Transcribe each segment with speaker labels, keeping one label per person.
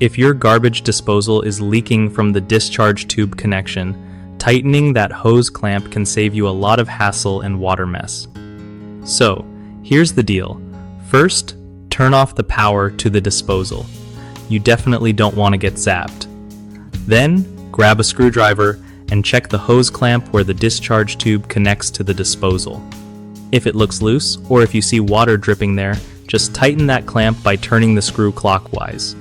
Speaker 1: If your garbage disposal is leaking from the discharge tube connection, tightening that hose clamp can save you a lot of hassle and water mess. So, here's the deal. First, turn off the power to the disposal. You definitely don't want to get zapped. Then, grab a screwdriver and check the hose clamp where the discharge tube connects to the disposal. If it looks loose, or if you see water dripping there, just tighten that clamp by turning the screw clockwise.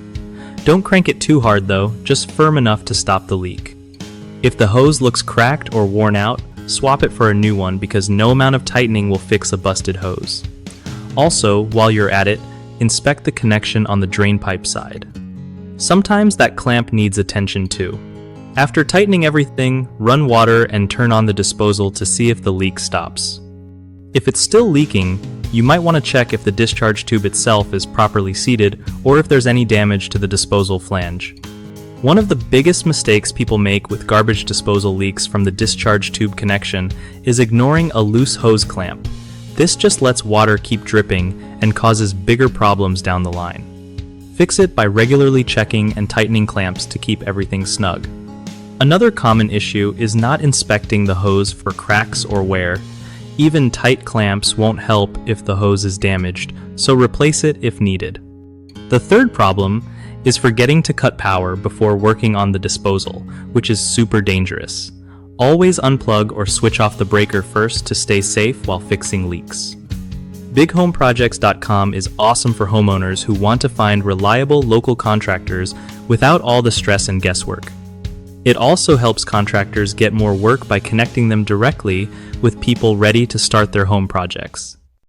Speaker 1: Don't crank it too hard though, just firm enough to stop the leak. If the hose looks cracked or worn out, swap it for a new one because no amount of tightening will fix a busted hose. Also, while you're at it, inspect the connection on the drain pipe side. Sometimes that clamp needs attention too. After tightening everything, run water and turn on the disposal to see if the leak stops. If it's still leaking, you might want to check if the discharge tube itself is properly seated or if there's any damage to the disposal flange. One of the biggest mistakes people make with garbage disposal leaks from the discharge tube connection is ignoring a loose hose clamp. This just lets water keep dripping and causes bigger problems down the line. Fix it by regularly checking and tightening clamps to keep everything snug. Another common issue is not inspecting the hose for cracks or wear. Even tight clamps won't help if the hose is damaged, so replace it if needed. The third problem is forgetting to cut power before working on the disposal, which is super dangerous. Always unplug or switch off the breaker first to stay safe while fixing leaks. BigHomeProjects.com is awesome for homeowners who want to find reliable local contractors without all the stress and guesswork. It also helps contractors get more work by connecting them directly with people ready to start their home projects.